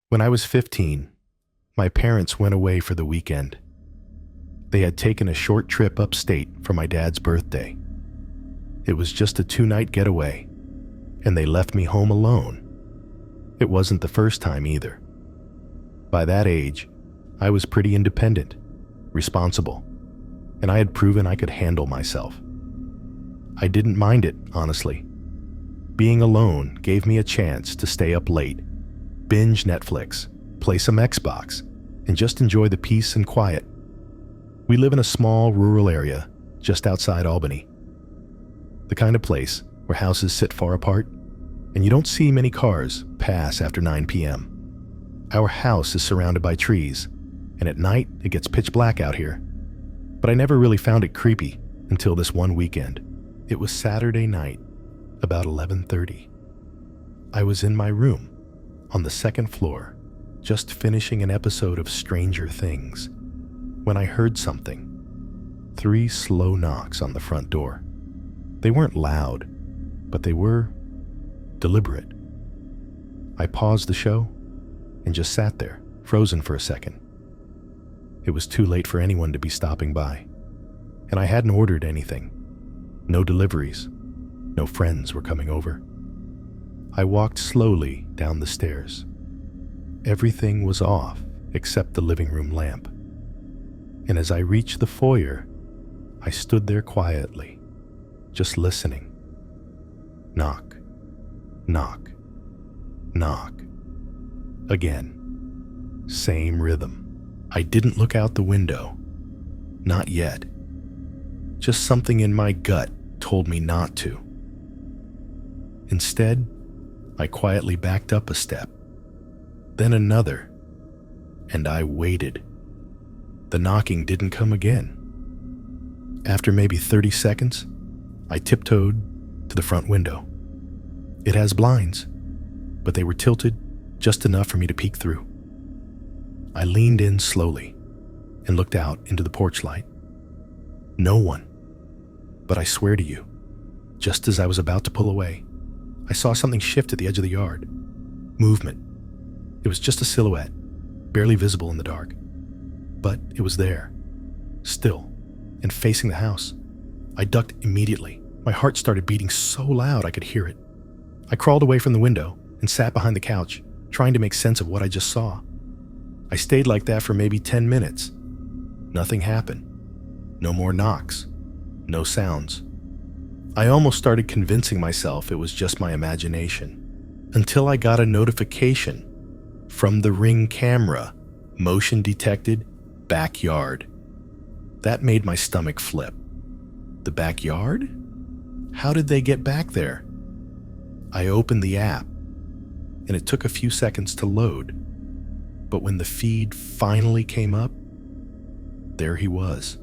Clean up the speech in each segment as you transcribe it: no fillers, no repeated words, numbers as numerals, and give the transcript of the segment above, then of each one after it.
When I was 15, my parents went away for the weekend. They had taken a short trip upstate for my dad's birthday. It was just a 2-night getaway, and they left me home alone. It wasn't the first time either. By that age, I was pretty independent, responsible, and I had proven I could handle myself. I didn't mind it, honestly. Being alone gave me a chance to stay up late, binge Netflix, play some Xbox, and just enjoy the peace and quiet. We live in a small rural area just outside Albany. The kind of place where houses sit far apart and you don't see many cars pass after 9 p.m. Our house is surrounded by trees, and at night it gets pitch black out here. But I never really found it creepy until this one weekend. It was Saturday night, about 11:30. I was in my room on the second floor, just finishing an episode of Stranger Things, when I heard something. 3 slow knocks on the front door. They weren't loud, but they were deliberate. I paused the show and just sat there, frozen for a second. It was too late for anyone to be stopping by, and I hadn't ordered anything. No deliveries. No friends were coming over. I walked slowly down the stairs. Everything was off except the living room lamp. And as I reached the foyer, I stood there quietly, just listening. Knock, knock, knock. Again. Same rhythm. I didn't look out the window. Not yet. Just something in my gut told me not to. Instead, I quietly backed up a step, then another, and I waited. The knocking didn't come again. After maybe 30 seconds, I tiptoed to the front window. It has blinds, but they were tilted just enough for me to peek through. I leaned in slowly and looked out into the porch light. No one. But I swear to you, just as I was about to pull away, I saw something shift at the edge of the yard. Movement. It was just a silhouette, barely visible in the dark. But it was there, still, and facing the house. I ducked immediately. My heart started beating so loud I could hear it. I crawled away from the window and sat behind the couch, trying to make sense of what I just saw. I stayed like that for maybe 10 minutes. Nothing happened. No more knocks. No sounds. I almost started convincing myself it was just my imagination, until I got a notification from the Ring camera, motion detected, backyard. That made my stomach flip. The backyard? How did they get back there? I opened the app, and it took a few seconds to load. But when the feed finally came up, there he was.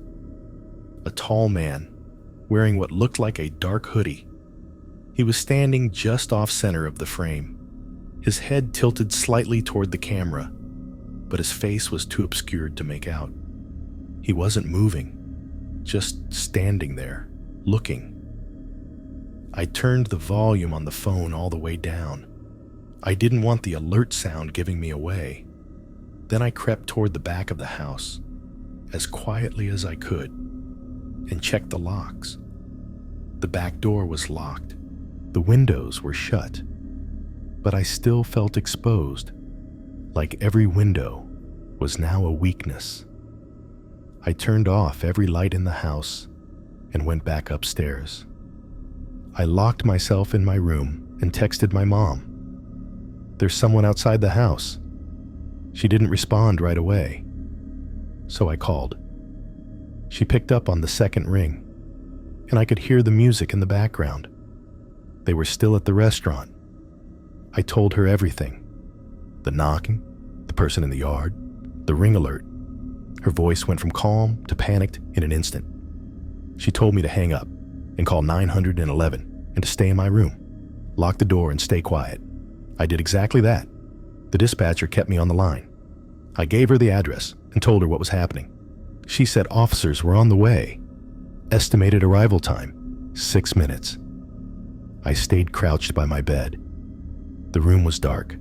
A tall man, wearing what looked like a dark hoodie. He was standing just off center of the frame, his head tilted slightly toward the camera, but his face was too obscured to make out. He wasn't moving, just standing there, looking. I turned the volume on the phone all the way down. I didn't want the alert sound giving me away. Then I crept toward the back of the house, as quietly as I could, and checked the locks. The back door was locked. The windows were shut. But I still felt exposed, like every window was now a weakness. I turned off every light in the house and went back upstairs. I locked myself in my room and texted my mom. "There's someone outside the house." She didn't respond right away, so I called. She picked up on the second ring, and I could hear the music in the background. They were still at the restaurant. I told her everything. The knocking, the person in the yard, the ring alert. Her voice went from calm to panicked in an instant. She told me to hang up and call 911 and to stay in my room, lock the door and stay quiet. I did exactly that. The dispatcher kept me on the line. I gave her the address and told her what was happening. She said officers were on the way. Estimated arrival time, 6 minutes. I stayed crouched by my bed. The room was dark.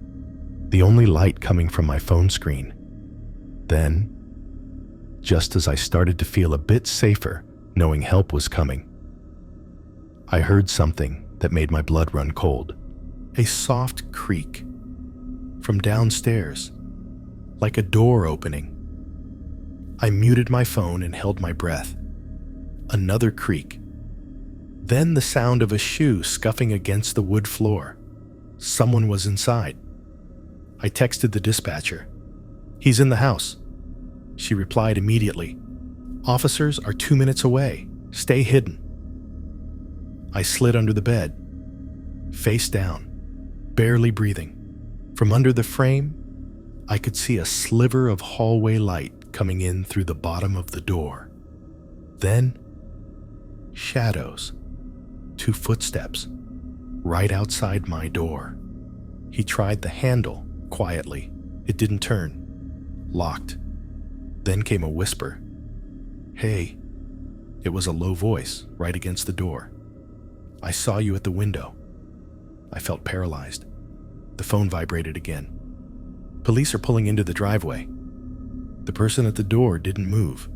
the only light coming from my phone screen. Then, just as I started to feel a bit safer, knowing help was coming, I heard something that made my blood run cold. A soft creak from downstairs, like a door opening. I muted my phone and held my breath. Another creak. Then the sound of a shoe scuffing against the wood floor. Someone was inside. I texted the dispatcher. "He's in the house." She replied immediately. "Officers are 2 minutes away. Stay hidden." I slid under the bed, face down, barely breathing. From under the frame, I could see a sliver of hallway light coming in through the bottom of the door. Then, shadows. 2 footsteps, right outside my door. He tried the handle quietly. It didn't turn. Locked. Then came a whisper. "Hey." It was a low voice right against the door. "I saw you at the window." I felt paralyzed. The phone vibrated again. "Police are pulling into the driveway." The person at the door didn't move.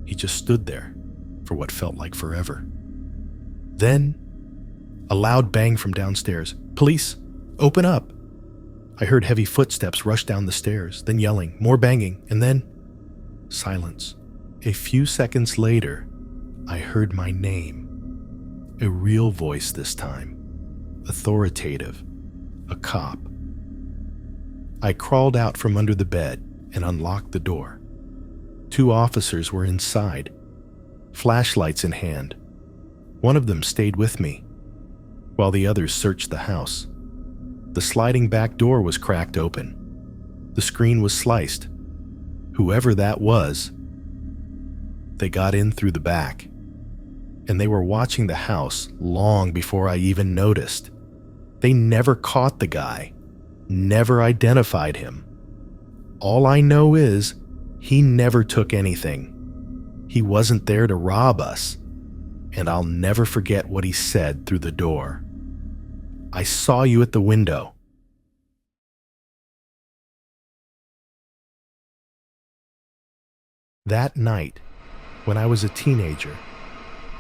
He just stood there for what felt like forever. Then, a loud bang from downstairs. "Police, open up!" I heard heavy footsteps rush down the stairs, then yelling, more banging, and then silence. A few seconds later, I heard my name. A real voice this time. Authoritative. A cop. I crawled out from under the bed and unlocked the door. 2 officers were inside, flashlights in hand. One of them stayed with me, while the others searched the house. The sliding back door was cracked open. The screen was sliced. Whoever that was, they got in through the back, and they were watching the house long before I even noticed. They never caught the guy, never identified him. All I know is he never took anything. He wasn't there to rob us, and I'll never forget what he said through the door. "I saw you at the window." That night, when I was a teenager,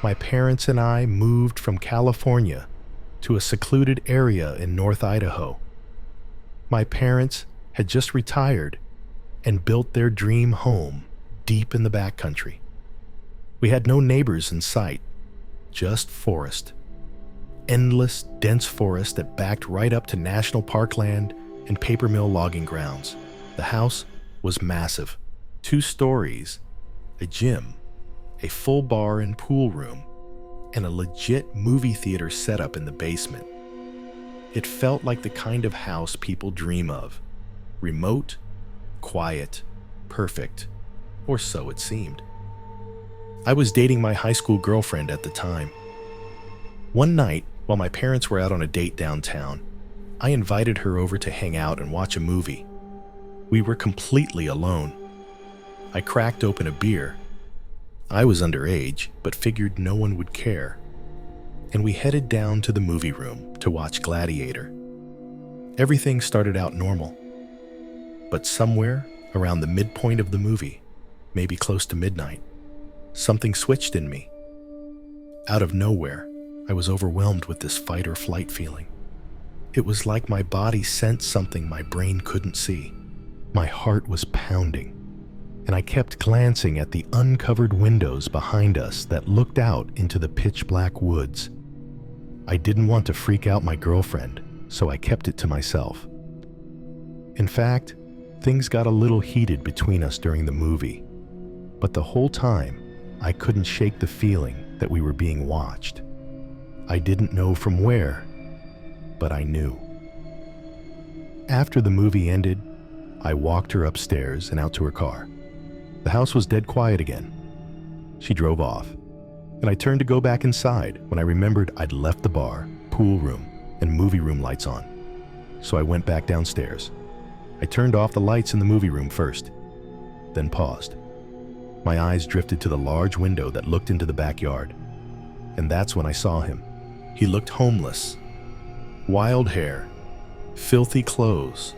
my parents and I moved from California to a secluded area in North Idaho. My parents had just retired and built their dream home deep in the backcountry. We had no neighbors in sight, just forest. Endless, dense forest that backed right up to national parkland and paper mill logging grounds. The house was massive. 2 stories, a gym, a full bar and pool room, and a legit movie theater setup in the basement. It felt like the kind of house people dream of. Remote, quiet, perfect, or so it seemed. I was dating my high school girlfriend at the time. One night, while my parents were out on a date downtown, I invited her over to hang out and watch a movie. We were completely alone. I cracked open a beer. I was underage, but figured no one would care. And we headed down to the movie room to watch Gladiator. Everything started out normal. But somewhere around the midpoint of the movie, maybe close to midnight, something switched in me. Out of nowhere, I was overwhelmed with this fight or flight feeling. It was like my body sensed something my brain couldn't see. My heart was pounding, and I kept glancing at the uncovered windows behind us that looked out into the pitch-black woods. I didn't want to freak out my girlfriend, so I kept it to myself. In fact, things got a little heated between us during the movie, but the whole time, I couldn't shake the feeling that we were being watched. I didn't know from where, but I knew. After the movie ended, I walked her upstairs and out to her car. The house was dead quiet again. She drove off, and I turned to go back inside when I remembered I'd left the bar, pool room, and movie room lights on. So I went back downstairs. I turned off the lights in the movie room first, then paused. My eyes drifted to the large window that looked into the backyard, and that's when I saw him. He looked homeless. Wild hair, filthy clothes,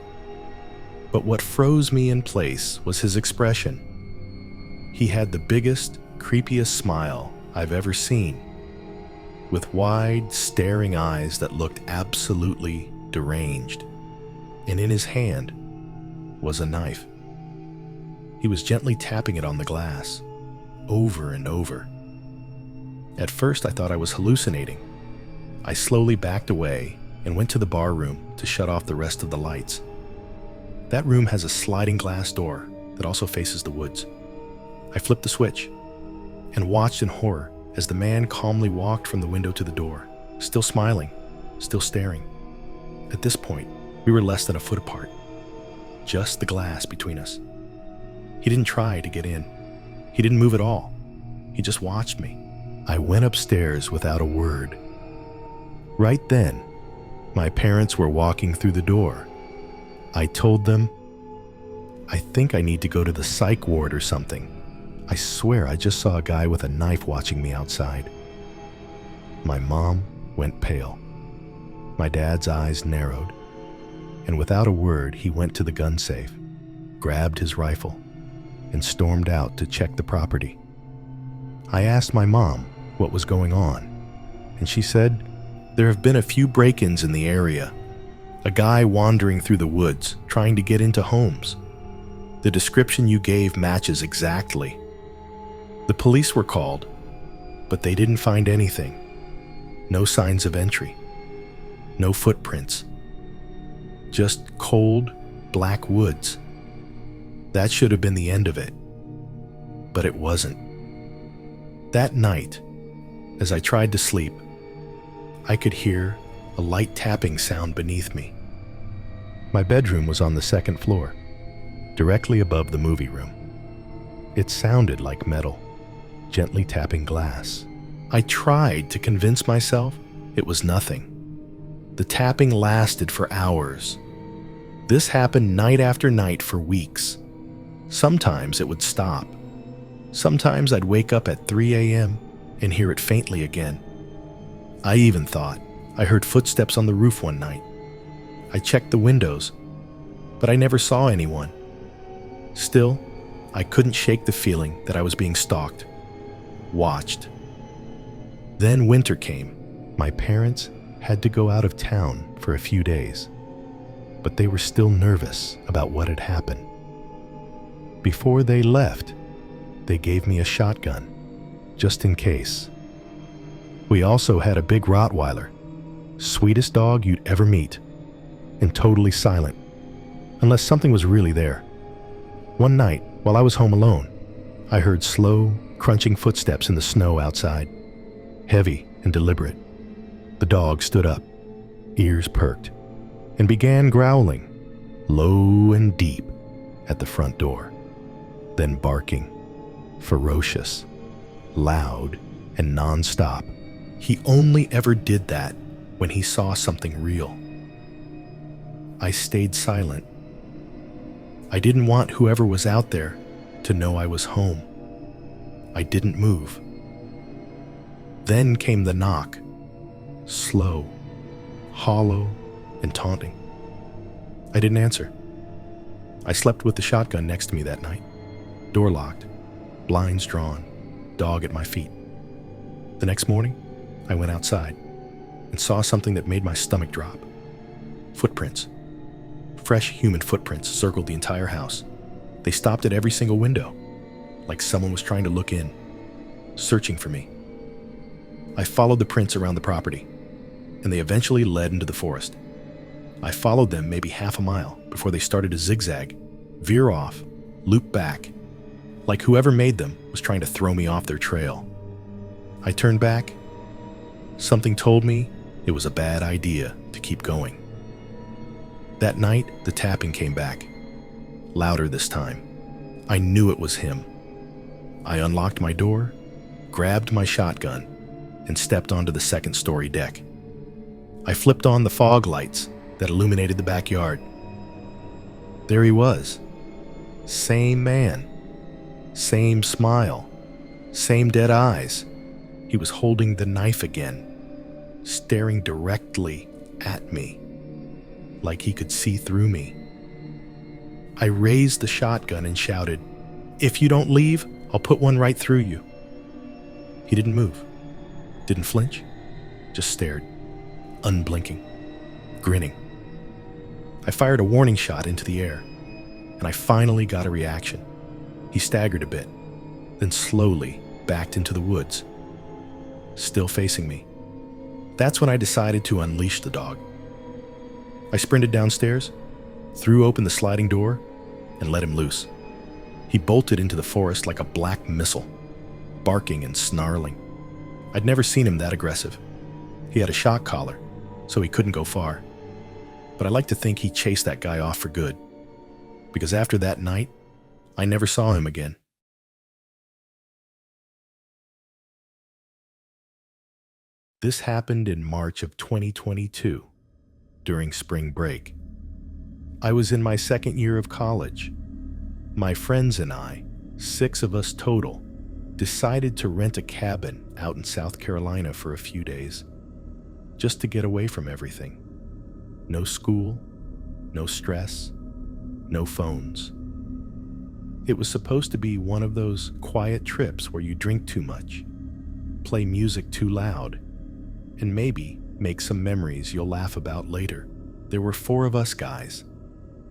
But what froze me in place was his expression. He had the biggest, creepiest smile I've ever seen, with wide, staring eyes that looked absolutely deranged. And in his hand was a knife. He was gently tapping it on the glass, over and over. At first, I thought I was hallucinating. I slowly backed away and went to the bar room to shut off the rest of the lights. That room has a sliding glass door that also faces the woods. I flipped the switch and watched in horror as the man calmly walked from the window to the door, still smiling, still staring. At this point, we were less than a foot apart, just the glass between us. He didn't try to get in. He didn't move at all. He just watched me. I went upstairs without a word. Right then, my parents were walking through the door. I told them, "I think I need to go to the psych ward or something. I swear I just saw a guy with a knife watching me outside." My mom went pale. My dad's eyes narrowed, and without a word, he went to the gun safe, grabbed his rifle, and stormed out to check the property. I asked my mom what was going on, and she said, "There have been a few break-ins in the area. A guy wandering through the woods, trying to get into homes. The description you gave matches exactly. The police were called, but they didn't find anything. No signs of entry. No footprints. Just cold, black woods. That should have been the end of it. But it wasn't." That night, as I tried to sleep, I could hear a light tapping sound beneath me. My bedroom was on the second floor, directly above the movie room. It sounded like metal, gently tapping glass. I tried to convince myself it was nothing. The tapping lasted for hours. This happened night after night for weeks. Sometimes it would stop. Sometimes I'd wake up at 3 a.m. and hear it faintly again. I even thought I heard footsteps on the roof one night. I checked the windows, but I never saw anyone. Still, I couldn't shake the feeling that I was being stalked, watched. Then winter came. My parents had to go out of town for a few days, but they were still nervous about what had happened. Before they left, they gave me a shotgun, just in case. We also had a big Rottweiler, sweetest dog you'd ever meet, and totally silent, unless something was really there. One night, while I was home alone, I heard slow, crunching footsteps in the snow outside, heavy and deliberate. The dog stood up, ears perked, and began growling, low and deep, at the front door, then barking, ferocious, loud, and non-stop. He only ever did that when he saw something real. I stayed silent. I didn't want whoever was out there to know I was home. I didn't move. Then came the knock, slow, hollow, and taunting. I didn't answer. I slept with the shotgun next to me that night, door locked, blinds drawn, dog at my feet. The next morning, I went outside and saw something that made my stomach drop. Footprints. Fresh human footprints circled the entire house. They stopped at every single window, like someone was trying to look in, searching for me. I followed the prints around the property, and they eventually led into the forest. I followed them maybe half a mile before they started to zigzag, veer off, loop back, like whoever made them was trying to throw me off their trail. I turned back. Something told me it was a bad idea to keep going. That night, the tapping came back, louder this time. I knew it was him. I unlocked my door, grabbed my shotgun, and stepped onto the second-story deck. I flipped on the fog lights that illuminated the backyard. There he was. Same man. Same smile. Same dead eyes. He was holding the knife again, staring directly at me, like he could see through me. I raised the shotgun and shouted, "If you don't leave, I'll put one right through you." He didn't move, didn't flinch, just stared, unblinking, grinning. I fired a warning shot into the air, and I finally got a reaction. He staggered a bit, then slowly backed into the woods, still facing me. That's when I decided to unleash the dog. I sprinted downstairs, threw open the sliding door, and let him loose. He bolted into the forest like a black missile, barking and snarling. I'd never seen him that aggressive. He had a shock collar, so he couldn't go far. But I like to think he chased that guy off for good, because after that night, I never saw him again. This happened in March of 2022, during spring break. I was in my second year of college. My friends and I, 6 of us total, decided to rent a cabin out in South Carolina for a few days, just to get away from everything. No school, no stress, no phones. It was supposed to be one of those quiet trips where you drink too much, play music too loud, and maybe make some memories you'll laugh about later. There were 4 of us guys,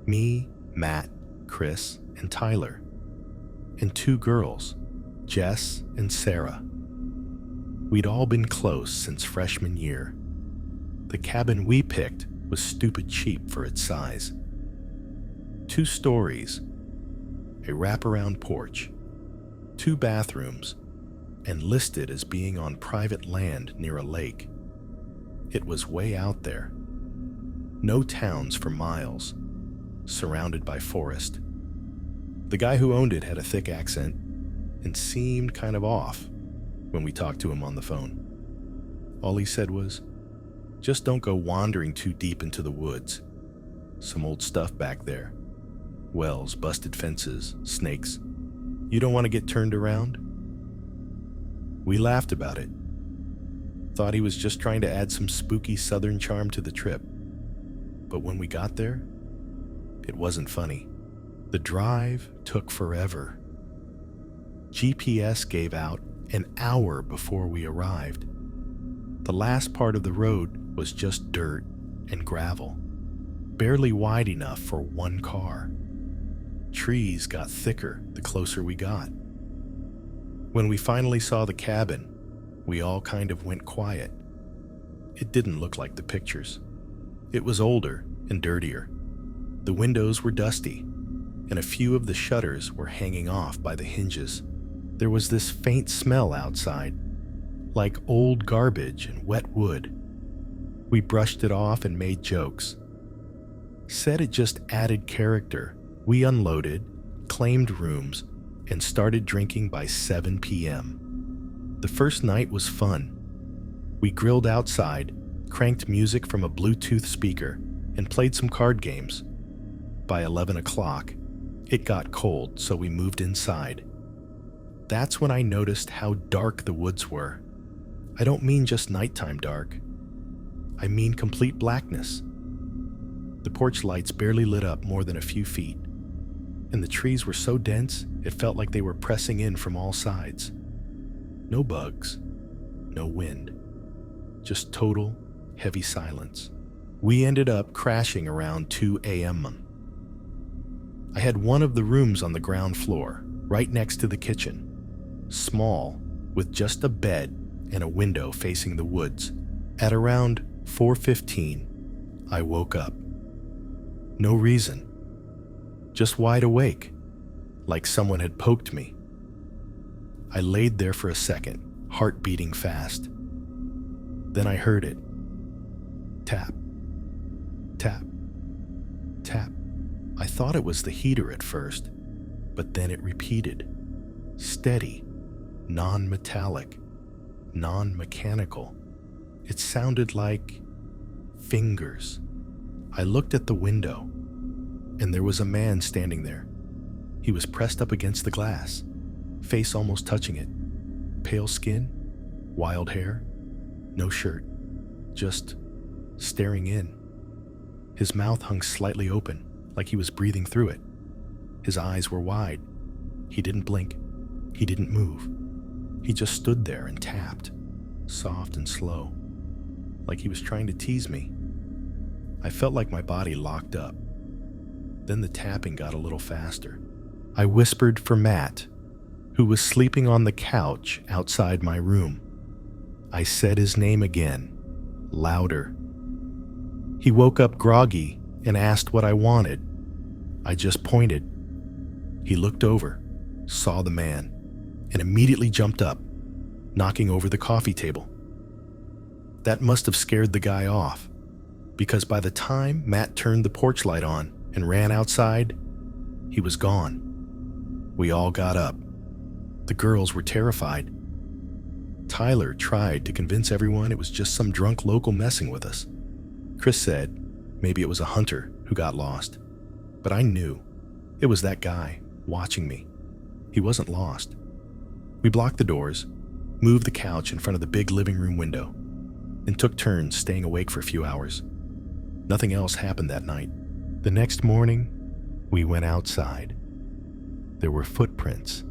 me, Matt, Chris, and Tyler, and 2 girls, Jess and Sarah. We'd all been close since freshman year. The cabin we picked was stupid cheap for its size. 2 stories, a wraparound porch, 2 bathrooms, and listed as being on private land near a lake. It was way out there. No towns for miles, surrounded by forest. The guy who owned it had a thick accent and seemed kind of off when we talked to him on the phone. All he said was, "Just don't go wandering too deep into the woods. Some old stuff back there. Wells, busted fences, snakes. You don't want to get turned around?" We laughed about it. Thought he was just trying to add some spooky southern charm to the trip. But when we got there, it wasn't funny. The drive took forever. GPS gave out an hour before we arrived. The last part of the road was just dirt and gravel, barely wide enough for 1 car. Trees got thicker the closer we got. When we finally saw the cabin, we all kind of went quiet. It didn't look like the pictures. It was older and dirtier. The windows were dusty, and a few of the shutters were hanging off by the hinges. There was this faint smell outside, like old garbage and wet wood. We brushed it off and made jokes. Said it just added character. We unloaded, claimed rooms, and started drinking by 7 p.m. The first night was fun. We grilled outside, cranked music from a Bluetooth speaker, and played some card games. By 11 o'clock, it got cold, so we moved inside. That's when I noticed how dark the woods were. I don't mean just nighttime dark. I mean complete blackness. The porch lights barely lit up more than a few feet, and the trees were so dense it felt like they were pressing in from all sides. No bugs, no wind, just total, heavy silence. We ended up crashing around 2 a.m. I had one of the rooms on the ground floor, right next to the kitchen. Small, with just a bed and a window facing the woods. At around 4:15, I woke up. No reason. Just wide awake, like someone had poked me. I laid there for a second, heart beating fast. Then I heard it. Tap, tap, tap. I thought it was the heater at first, but then it repeated. Steady, non-metallic, non-mechanical. It sounded like fingers. I looked at the window, and there was a man standing there. He was pressed up against the glass, face almost touching it. Pale skin, wild hair, no shirt, just staring in. His mouth hung slightly open, like he was breathing through it. His eyes were wide. He didn't blink. He didn't move. He just stood there and tapped, soft and slow, like he was trying to tease me. I felt like my body locked up. Then the tapping got a little faster. I whispered for Matt, who was sleeping on the couch outside my room. I said his name again, louder. He woke up groggy and asked what I wanted. I just pointed. He looked over, saw the man, and immediately jumped up, knocking over the coffee table. That must have scared the guy off, because by the time Matt turned the porch light on and ran outside, he was gone. We all got up. The girls were terrified. Tyler tried to convince everyone it was just some drunk local messing with us. Chris said maybe it was a hunter who got lost, but I knew it was that guy watching me. He wasn't lost. We blocked the doors, moved the couch in front of the big living room window, and took turns staying awake for a few hours. Nothing else happened that night. The next morning, we went outside. There were footprints,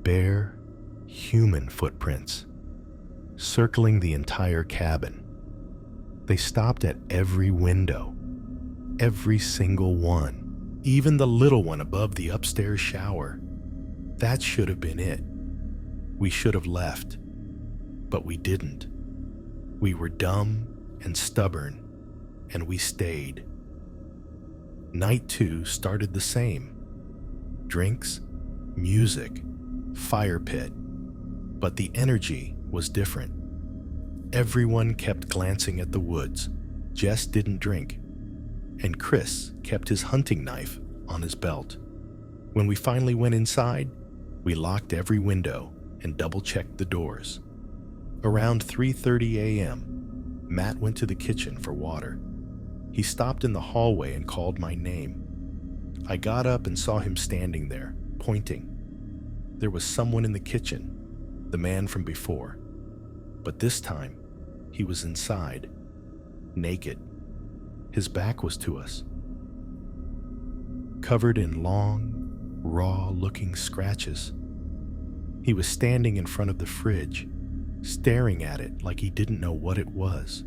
bare, human footprints, circling the entire cabin. They stopped at every window, every single one, even the little one above the upstairs shower. That should have been it. We should have left, but we didn't. We were dumb and stubborn, and we stayed. Night 2 started the same. Drinks, music, fire pit, but the energy was different. Everyone kept glancing at the woods. Jess didn't drink, and Chris kept his hunting knife on his belt. When we finally went inside, we locked every window and double-checked the doors. Around 3:30 a.m., Matt went to the kitchen for water. He stopped in the hallway and called my name. I got up and saw him standing there, pointing. There was someone in the kitchen, the man from before. But this time, he was inside, naked. His back was to us, covered in long, raw-looking scratches. He was standing in front of the fridge, staring at it like he didn't know what it was.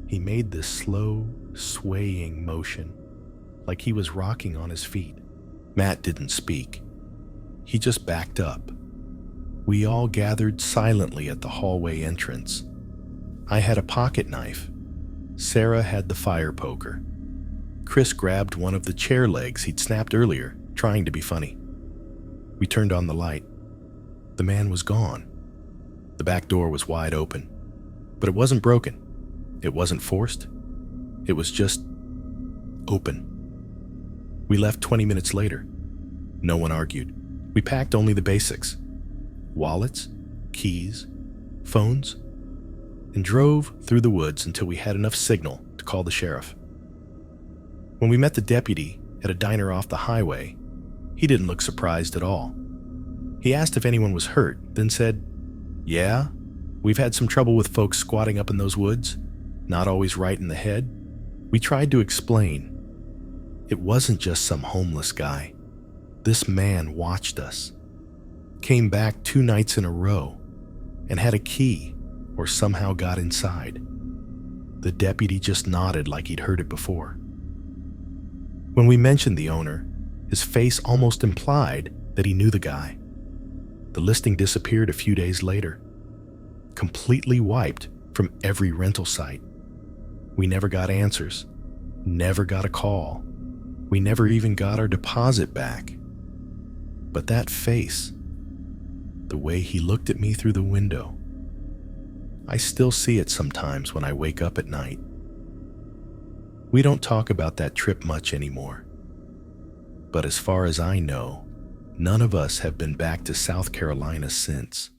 He made this slow, swaying motion, like he was rocking on his feet. Matt didn't speak. He just backed up. We all gathered silently at the hallway entrance. I had a pocket knife. Sarah had the fire poker. Chris grabbed one of the chair legs he'd snapped earlier, trying to be funny. We turned on the light. The man was gone. The back door was wide open, but it wasn't broken. It wasn't forced. It was just open. We left 20 minutes later. No one argued. We packed only the basics: wallets, keys, phones, and drove through the woods until we had enough signal to call the sheriff. When we met the deputy at a diner off the highway, he didn't look surprised at all. He asked if anyone was hurt, then said, "Yeah, we've had some trouble with folks squatting up in those woods, not always right in the head." We tried to explain. It wasn't just some homeless guy. This man watched us, came back 2 nights in a row, and had a key or somehow got inside. The deputy just nodded like he'd heard it before. When we mentioned the owner, his face almost implied that he knew the guy. The listing disappeared a few days later, completely wiped from every rental site. We never got answers, never got a call. We never even got our deposit back. But that face, the way he looked at me through the window, I still see it sometimes when I wake up at night. We don't talk about that trip much anymore. But as far as I know, none of us have been back to South Carolina since.